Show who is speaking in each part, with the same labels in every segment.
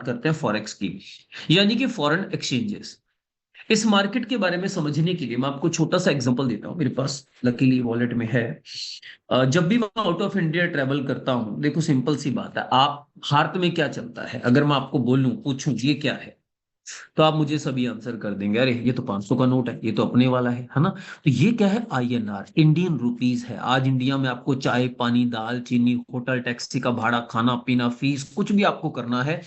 Speaker 1: करते हैं फॉरेक्स की, यानी कि फॉरेन एक्सचेंजेस। इस मार्केट के बारे में समझने के लिए मैं आपको छोटा सा एग्जांपल देता हूँ, मेरे पास लकीली वॉलेट में है। जब भी मैं आउट ऑफ इंडिया ट्रेवल करता हूँ, देखो सिंपल सी बात है, आप भारत में क्या चलता है अगर मैं आपको बोलूं पूछूं ये क्या है, तो आप मुझे सभी आंसर कर देंगे, अरे ये तो 500 का नोट है, ये तो अपने वाला है ना। तो ये क्या है, आईएनआर, इंडियन रुपीस है। आज इंडिया में आपको चाय पानी दाल चीनी होटल टैक्सी का भाड़ा खाना पीना फीस कुछ भी आपको करना है,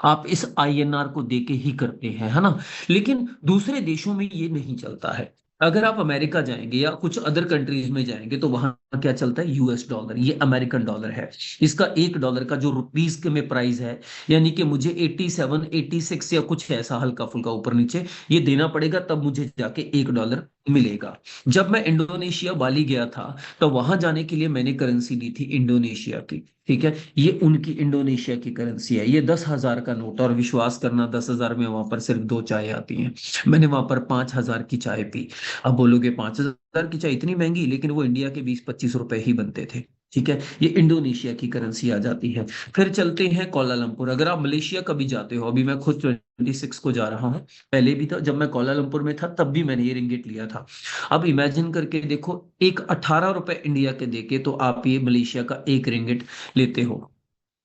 Speaker 1: आप इस आईएनआर को देके ही करते हैं, है ना। लेकिन दूसरे देशों में ये नहीं चलता है। अगर आप अमेरिका जाएंगे या कुछ अदर कंट्रीज में जाएंगे तो वहां क्या चलता है, यूएस डॉलर, ये अमेरिकन डॉलर है। इसका $1 का जो रुपीस के में प्राइस है, यानी कि मुझे 87 86 या कुछ ऐसा हल्का फुल्का ऊपर नीचे ये देना पड़ेगा, तब मुझे जाके $1 मिलेगा। जब मैं इंडोनेशिया बाली गया था, तो वहां जाने के लिए मैंने करेंसी ली थी इंडोनेशिया की, ठीक है। ये उनकी इंडोनेशिया की करेंसी है, ये 10,000 का नोट, और विश्वास करना 10,000 में वहां पर सिर्फ दो चाय आती हैं। मैंने वहां पर 5,000 की चाय पी। अब बोलोगे 5,000 की चाय इतनी महंगी, लेकिन वो इंडिया के 20 25 रुपए ही बनते थे, ठीक है। ये इंडोनेशिया की करेंसी आ जाती है। फिर चलते हैं कोलालमपुर। अगर आप मलेशिया कभी जाते हो, अभी मैं खुद 26 को जा रहा हूँ, पहले भी था जब मैं कोलालमपुर में था तब भी मैंने ये रिंगिट लिया था। अब इमेजिन करके देखो, एक 18 रुपए इंडिया के देके तो आप ये मलेशिया का एक रिंगिट लेते हो।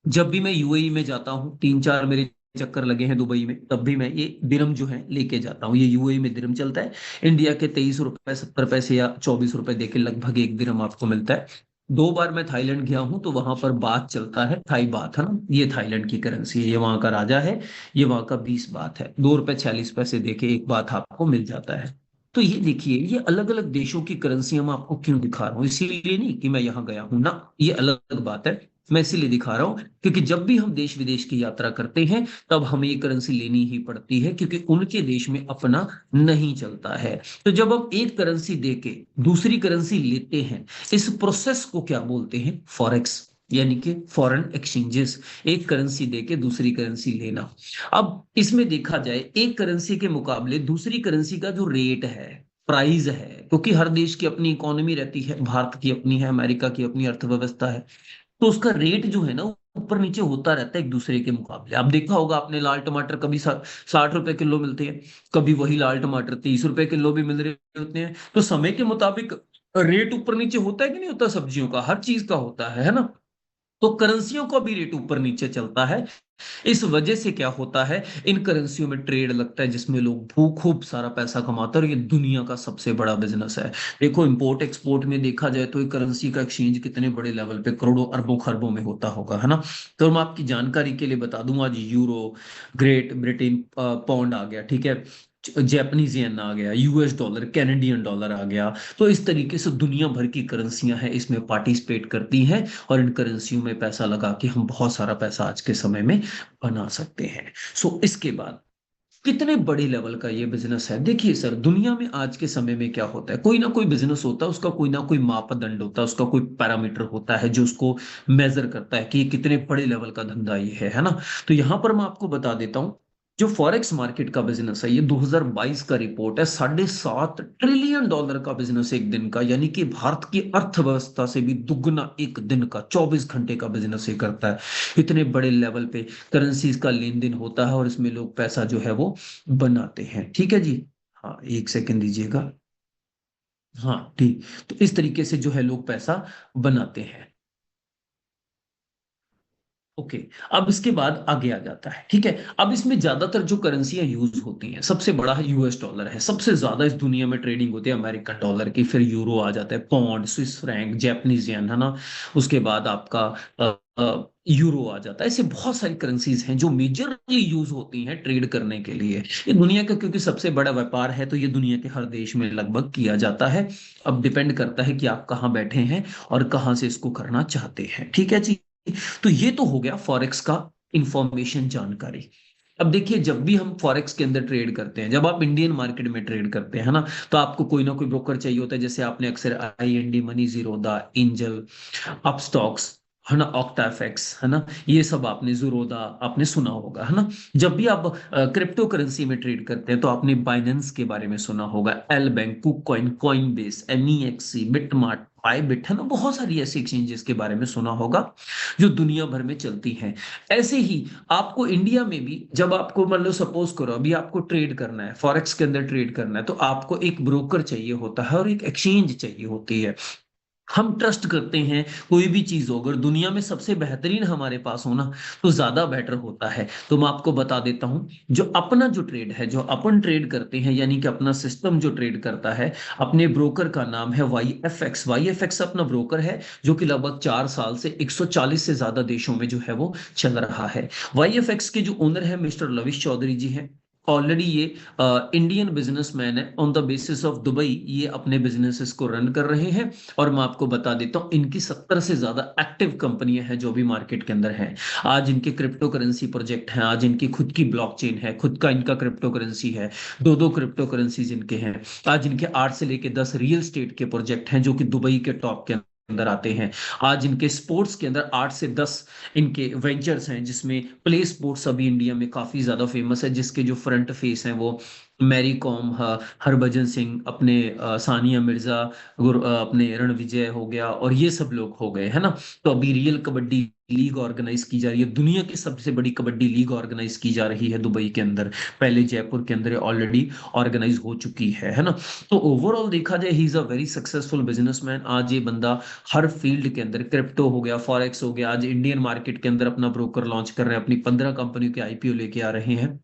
Speaker 1: जब भी मैं यूएई में जाता हूँ, 3 4 मेरे चक्कर लगे हैं दुबई में, तब भी मैं ये दिरम जो है लेके जाता हूँ। ये यूएई में दिरम चलता है, इंडिया के 23 रुपए 70 पैसे या 24 रुपए देके लगभग एक दिरम आपको मिलता है। 2 बार मैं थाईलैंड गया हूं तो वहां पर बात चलता है, थाई बात है ना, ये थाईलैंड की करेंसी है, ये वहां का राजा है, ये वहां का 20 बात है, ₹2.46 देके एक बात आपको मिल जाता है। तो ये देखिए, ये अलग अलग देशों की करेंसियां मैं आपको क्यों दिखा रहा हूँ, इसीलिए नहीं कि मैं यहाँ गया हूं ना, ये अलग बात है। मैं इसीलिए दिखा रहा हूँ क्योंकि जब भी हम देश विदेश की यात्रा करते हैं, तब हमें ये करेंसी लेनी ही पड़ती है, क्योंकि उनके देश में अपना नहीं चलता है। तो जब हम एक करेंसी देके दूसरी करेंसी लेते हैं, इस प्रोसेस को क्या बोलते हैं, फॉरेक्स, यानी कि फॉरेन एक्सचेंजेस। एक करेंसी देके दूसरी करेंसी लेना। अब इसमें देखा जाए, एक करेंसी के मुकाबले दूसरी करेंसी का जो रेट है, प्राइस है, क्योंकि हर देश की अपनी इकोनॉमी रहती है, भारत की अपनी है, अमेरिका की अपनी अर्थव्यवस्था है, तो उसका रेट जो है ना ऊपर नीचे होता रहता है एक दूसरे के मुकाबले। आप देखा होगा आपने, लाल टमाटर कभी 60 रुपए किलो मिलते हैं, कभी वही लाल टमाटर 30 रुपए किलो भी मिल रहे होते हैं। तो समय के मुताबिक रेट ऊपर नीचे होता है कि नहीं होता, सब्जियों का हर चीज का होता है ना। तो करेंसियों का भी रेट ऊपर नीचे चलता है। इस वजह से क्या होता है, इन करेंसियों में ट्रेड लगता है, जिसमें लोग खूब सारा पैसा कमाते हैं, और ये दुनिया का सबसे बड़ा बिजनेस है। देखो इंपोर्ट एक्सपोर्ट में देखा जाए तो ये करेंसी का एक्सचेंज कितने बड़े लेवल पे करोड़ों अरबों खरबों में होता होगा, है ना। तो मैं आपकी जानकारी के लिए बता दूं, आज यूरो, ग्रेट ब्रिटेन पाउंड आ गया, ठीक है, जैपनीज येन आ गया, यूएस डॉलर, कैनेडियन डॉलर आ गया। तो इस तरीके से दुनिया भर की करेंसियां हैं, इसमें पार्टिसिपेट करती हैं, और इन करेंसियों में पैसा लगा के हम बहुत सारा पैसा आज के समय में बना सकते हैं। सो इसके बाद कितने बड़े लेवल का ये बिजनेस है। देखिए सर, दुनिया में आज के समय में क्या होता है, कोई ना कोई बिजनेस होता है, उसका कोई ना कोई मापदंड होता है, उसका कोई पैरामीटर होता है जो उसको मेजर करता है कि ये कितने बड़े लेवल का धंधा ये है ना। तो यहां पर मैं आपको बता देता हूं, जो फॉरेक्स मार्केट का बिजनेस है, ये 2022 का रिपोर्ट है, $7.5 ट्रिलियन का बिजनेस एक दिन का, यानी कि भारत की अर्थव्यवस्था से भी दुगना एक दिन का 24 घंटे का बिजनेस ये करता है। इतने बड़े लेवल पे करेंसीज का लेन देन होता है, और इसमें लोग पैसा जो है वो बनाते हैं, ठीक है जी। हाँ, एक सेकंड दीजिएगा। हाँ ठीक। तो इस तरीके से जो है लोग पैसा बनाते हैं। ओके। अब इसके बाद आगे आ जाता है, ठीक है। अब इसमें ज्यादातर जो करेंसियां यूज होती हैं, सबसे बड़ा है यूएस डॉलर है, सबसे ज्यादा इस दुनिया में ट्रेडिंग होती है अमेरिकन डॉलर की, फिर यूरो आ जाता है, pound, Swiss franc, Japanese yen, है ना। उसके बाद आपका यूरो आ जाता है। ऐसे बहुत सारी करेंसीज हैं जो मेजरली यूज होती हैं ट्रेड करने के लिए। ये दुनिया का क्योंकि सबसे बड़ा व्यापार है, तो ये दुनिया के हर देश में लगभग किया जाता है। अब डिपेंड करता है कि आप कहाँ बैठे हैं और कहाँ से इसको करना चाहते हैं, ठीक है जी। तो ये तो हो गया फॉरेक्स का इंफॉर्मेशन जानकारी। अब देखिए, जब भी हम फॉरेक्स के अंदर ट्रेड करते हैं, जब आप इंडियन मार्केट में ट्रेड करते हैं ना, तो आपको कोई ना कोई ब्रोकर चाहिए होता है। जैसे आपने अक्सर IND, money Zerodha, angel, Upstox, है ना, ऑक्टाफेक्स, है ना, ये सब आपने, जीरोधा आपने सुना होगा, है ना। जब भी आप क्रिप्टो करेंसी में ट्रेड करते हैं, तो आपने बाइनेंस के बारे में सुना होगा, L bank, KuCoin, Coinbase, MEXC, BitMart, Bybit है ना, बहुत सारी ऐसी एक्सचेंजेस के बारे में सुना होगा जो दुनिया भर में चलती हैं। ऐसे ही आपको इंडिया में भी जब आपको मान लो सपोज करो अभी आपको ट्रेड करना है, फॉरेक्स के अंदर ट्रेड करना है, तो आपको एक ब्रोकर चाहिए होता है और एक एक्सचेंज चाहिए होती है। हम ट्रस्ट करते हैं कोई भी चीज हो, अगर दुनिया में सबसे बेहतरीन हमारे पास हो ना तो ज्यादा बेटर होता है। तो मैं आपको बता देता हूं, जो अपना जो ट्रेड है, जो अपन ट्रेड करते हैं, यानी कि अपना सिस्टम जो ट्रेड करता है, अपने ब्रोकर का नाम है वाईएफएक्स। वाईएफएक्स अपना ब्रोकर है जो कि लगभग 4 साल से 140 से ज्यादा देशों में जो है वो चल रहा है। वाईएफएक्स के जो ओनर है मिस्टर लविश चौधरी जी हैं। ऑलरेडी ये इंडियन बिजनेसमैन है, on the basis of Dubai ये अपने बिजनेसेस को रन कर रहे हैं। और मैं आपको बता देता हूं इनकी 70 से ज्यादा एक्टिव कंपनियां हैं जो भी मार्केट के अंदर हैं। आज इनके क्रिप्टो करेंसी प्रोजेक्ट हैं, आज इनकी खुद की ब्लॉकचेन है, खुद का इनका क्रिप्टो करेंसी है, दो दो क्रिप्टो करेंसीज इनके हैं। आज इनके 8 से लेके 10 रियल स्टेट के प्रोजेक्ट हैं जो कि दुबई के टॉप के अंदर आते हैं। आज इनके स्पोर्ट्स के अंदर 8 से 10 इनके वेंचर्स हैं, जिसमें प्ले स्पोर्ट्स अभी इंडिया में काफी ज्यादा फेमस है, जिसके जो फ्रंट फेस हैं वो मैरी कॉम, हरभजन सिंह, अपने सानिया मिर्जा, अपने रणविजय हो गया, और ये सब लोग हो गए है ना। तो अभी रियल कबड्डी लीग ऑर्गेनाइज की जा रही है, दुनिया की सबसे बड़ी कबड्डी लीग ऑर्गेनाइज की जा रही है दुबई के अंदर। पहले जयपुर के अंदर ऑलरेडी ऑर्गेनाइज हो चुकी है ना। तो ओवरऑल देखा जाए he is a very successful businessman. आज ये बंदा हर फील्ड के अंदर, क्रिप्टो हो गया, फॉरेक्स हो गया, आज इंडियन मार्केट के अंदर अपना ब्रोकर लॉन्च कर रहे हैं, अपनी 15 कंपनियों के आईपीओ लेके आ रहे हैं।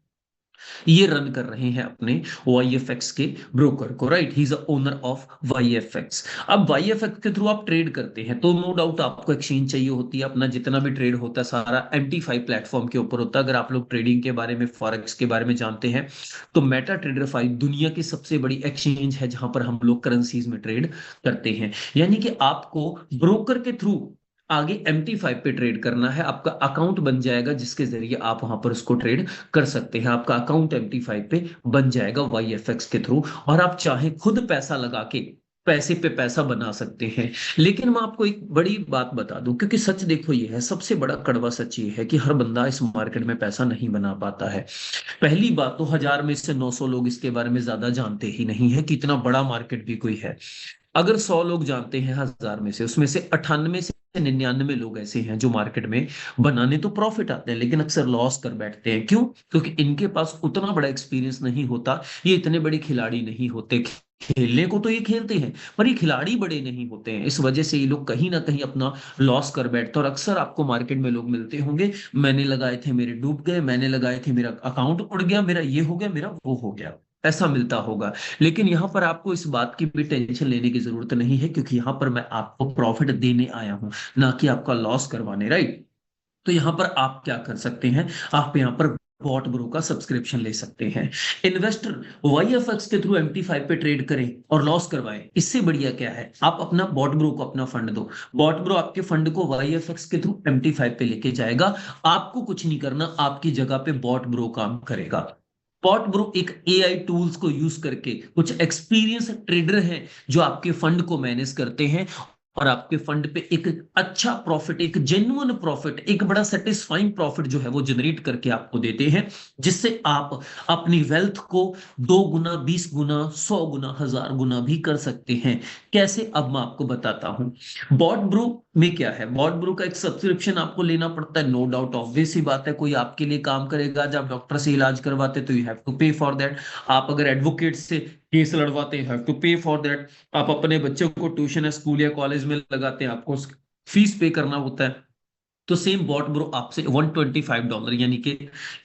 Speaker 1: ये रन कर रहे हैं अपने वाईएफएक्स के ब्रोकर को, right. He is owner of YFX. अब वाईएफएक्स के थ्रू आप ट्रेड करते हैं तो नो डाउट आपको एक्सचेंज चाहिए होती है। अपना जितना भी ट्रेड होता है सारा MT5 प्लेटफॉर्म के ऊपर होता है। अगर आप लोग ट्रेडिंग के बारे में, फॉरेक्स के बारे में जानते हैं, तो मेटा ट्रेडर 5 दुनिया की सबसे बड़ी एक्सचेंज है जहां पर हम लोग करेंसीज में ट्रेड करते हैं। यानी कि आपको ब्रोकर के थ्रू आगे MT5 पे ट्रेड करना है, आपका अकाउंट बन जाएगा जिसके जरिए आप वहां पर उसको ट्रेड कर सकते हैं। आपका अकाउंट MT5 पे बन जाएगा वाईएफएक्स के थ्रू, और आप चाहे खुद पैसा लगा के पैसे पे पैसा बना सकते हैं। लेकिन मैं आपको एक बड़ी बात बता दूं, क्योंकि सच देखो ये है, सबसे बड़ा कड़वा सच ये है कि हर बंदा इस मार्केट में पैसा नहीं बना पाता है। पहली बात तो 1000 में से 900 लोग इसके बारे में ज्यादा जानते ही नहीं है कि इतना बड़ा मार्केट भी कोई है। अगर 100 लोग जानते हैं 1000 में से, उसमें से 98 से 99 लोग ऐसे हैं जो मार्केट में बनाने तो प्रॉफिट आते हैं लेकिन अक्सर लॉस कर बैठते हैं। क्यों? क्योंकि इनके पास उतना बड़ा एक्सपीरियंस नहीं होता, ये इतने बड़े खिलाड़ी नहीं होते। खेलने को तो ये खेलते हैं पर ये खिलाड़ी बड़े नहीं होते हैं, इस वजह से ये लोग कहीं ना कहीं अपना लॉस कर बैठते हैं। और अक्सर आपको मार्केट में लोग मिलते होंगे, मैंने लगाए थे मेरे डूब गए, मैंने लगाए थे मेरा अकाउंट उड़ गया, मेरा ये हो गया, मेरा वो हो गया, ऐसा मिलता होगा। लेकिन यहां पर आपको इस बात की भी टेंशन लेने की जरूरत नहीं है, क्योंकि यहां पर मैं आपको प्रॉफिट देने आया हूं, ना कि आपका लॉस करवाने, राइट। तो यहां पर आप क्या कर सकते हैं, आप यहां पर बॉट ब्रो का सब्सक्रिप्शन ले सकते हैं। इन्वेस्टर वाईएफएक्स के थ्रू MT5 पे ट्रेड करें और लॉस करवाएं, इससे बढ़िया क्या है, आप अपना बॉट ब्रो को अपना फंड दो, बॉट ब्रो आपके फंड को वाईएफएक्स के थ्रू MT5 पे लेके जाएगा। आपको कुछ नहीं करना, आपकी जगह पे बॉट ब्रो काम करेगा। बॉट ब्रो एक AI टूल्स को यूज करके, कुछ एक्सपीरियंस ट्रेडर हैं जो आपके फंड को मैनेज करते हैं, और आपके फंड पे एक अच्छा प्रॉफिट, एक जेन्युइन प्रॉफिट, एक बड़ा सेटिस्फाइंग प्रॉफिट जो है वो जनरेट करके आपको देते हैं, जिससे आप अपनी वेल्थ को 2 गुना, 20 गुना, 100 गुना, 1000 गुना भी कर सकते हैं। कैसे? अब मैं आपको बताता हूं। बॉट ब्रो में क्या है, बॉट ब्रो का एक सब्सक्रिप्शन आपको लेना पड़ता है, नो डाउट, ऑब्वियस ही बात है, कोई आपके लिए काम करेगा। जब डॉक्टर से इलाज करवाते तो यू हैव टू पे फॉर दैट। आप अगर एडवोकेट से केस लड़वाते हैं, हैव टू पे फॉर दैट। आप अपने बच्चों को ट्यूशन या स्कूल या कॉलेज में लगाते हैं, आपको फीस पे करना होता है। तो सेम बॉट ब्रो आपसे $125 यानी कि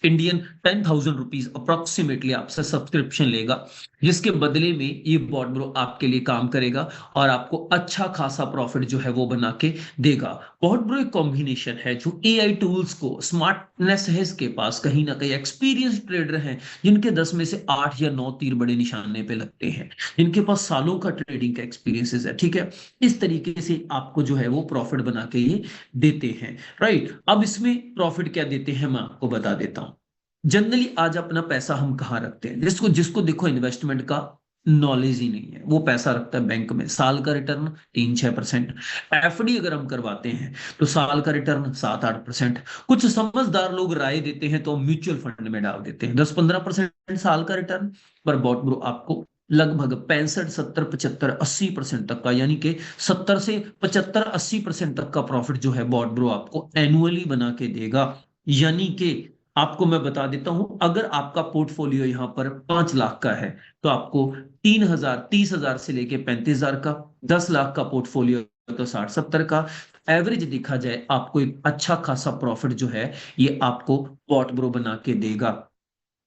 Speaker 1: इंडियन ₹10,000 अप्रोक्सीमेटली आपसे सब्सक्रिप्शन लेगा, जिसके बदले में ये बॉट ब्रो आपके लिए काम करेगा और आपको अच्छा खासा प्रॉफिट जो है वो बना के देगा। बॉट ब्रो एक कॉम्बिनेशन है जो AI टूल्स को, स्मार्टनेस है इसके पास, कहीं ना कहीं एक्सपीरियंस ट्रेडर हैं जिनके 10 में से 8 या 9 तीर बड़े निशाने पे लगते हैं, जिनके पास सालों का ट्रेडिंग का एक्सपीरियंस है, ठीक है। इस तरीके से आपको जो है वो प्रॉफिट बना के ये देते हैं, राइट। अब इसमें प्रॉफिट क्या देते हैं मैं आपको बता देता हूं। जनरली आज अपना पैसा हम कहाँ रखते हैं, जिसको जिसको देखो इन्वेस्टमेंट का नॉलेज ही नहीं है, वो पैसा रखता है बैंक में। साल का रिटर्न 3-6%। FD अगर हम करवाते हैं तो साल का रिटर्न 7-8%। कुछ समझदार लोग राय देते हैं तो म्यूचुअल फंड में डाल देते हैं 10-15% साल का रिटर्न। पर बॉट ब्रो आपको लगभग 65, 70, 75, 80% तक का, यानी कि 70 से 75, 80% तक का प्रॉफिट जो है बॉट ब्रो आपको एनुअली बना के देगा। यानी कि आपको मैं बता देता हूं, अगर आपका पोर्टफोलियो यहाँ पर 5 लाख का है तो आपको 3,000, 30,000 से लेके 35,000 का, 10 लाख का पोर्टफोलियो तो 60, 70 का एवरेज देखा जाए, आपको एक अच्छा खासा प्रॉफिट जो है ये आपको बॉट ब्रो बना के देगा।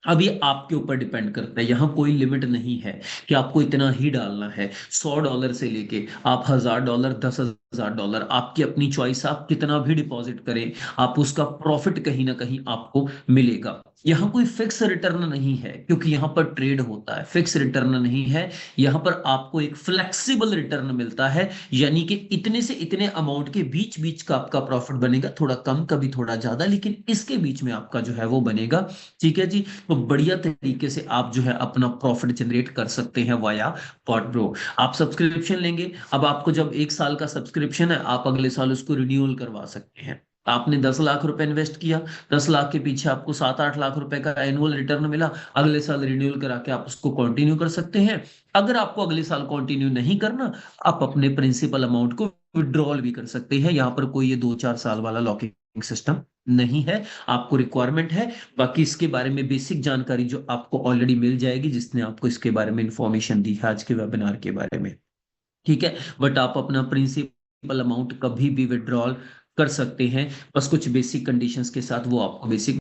Speaker 1: अब ये आपके ऊपर डिपेंड करता है, यहाँ कोई लिमिट नहीं है कि आपको इतना ही डालना है। $100 से लेके आप $1,000, $10,000, आपकी अपनी चॉइस, आप कितना भी डिपॉजिट करें, आप उसका प्रॉफिट कहीं ना कहीं आपको मिलेगा। यहाँ कोई फिक्स रिटर्न नहीं है, क्योंकि यहाँ पर ट्रेड होता है, फिक्स रिटर्न नहीं है। यहाँ पर आपको एक फ्लेक्सिबल रिटर्न मिलता है, यानी कि इतने से इतने अमाउंट के बीच बीच का आपका प्रॉफिट बनेगा, थोड़ा कम कभी थोड़ा ज्यादा, लेकिन इसके बीच में आपका जो है वो बनेगा। ठीक है जी। तो बढ़िया तरीके से आप जो है अपना प्रॉफिट जनरेट कर सकते हैं वाया पॉट ब्रो। आप सब्सक्रिप्शन लेंगे, अब आपको जब 1 साल का सब्सक्रिप्शन है, आप अगले साल उसको रिन्यूअल करवा सकते हैं। आपने 10 लाख रुपए इन्वेस्ट किया, 10 लाख के पीछे आपको 7-8 लाख रुपए का एनुअल रिटर्न मिला, अगले साल रिन्यूअल करा के आप उसको कंटिन्यू कर सकते हैं। अगर आपको अगले साल कंटिन्यू नहीं करना, आप अपने प्रिंसिपल अमाउंट को विड्रॉल भी कर सकते हैं। यहाँ पर कोई ये 2-4 साल वाला लॉकिंग सिस्टम नहीं है, आपको रिक्वायरमेंट है। बाकी इसके बारे में बेसिक जानकारी जो आपको ऑलरेडी मिल जाएगी, जिसने आपको इसके बारे में इंफॉर्मेशन दी है आज के वेबिनार के बारे में। ठीक है, बट आप अपना प्रिंसिपल अमाउंट कभी भी विड्रॉल कर सकते हैं, बस कुछ बेसिक कंडीशंस के साथ, वो आपको बेसिक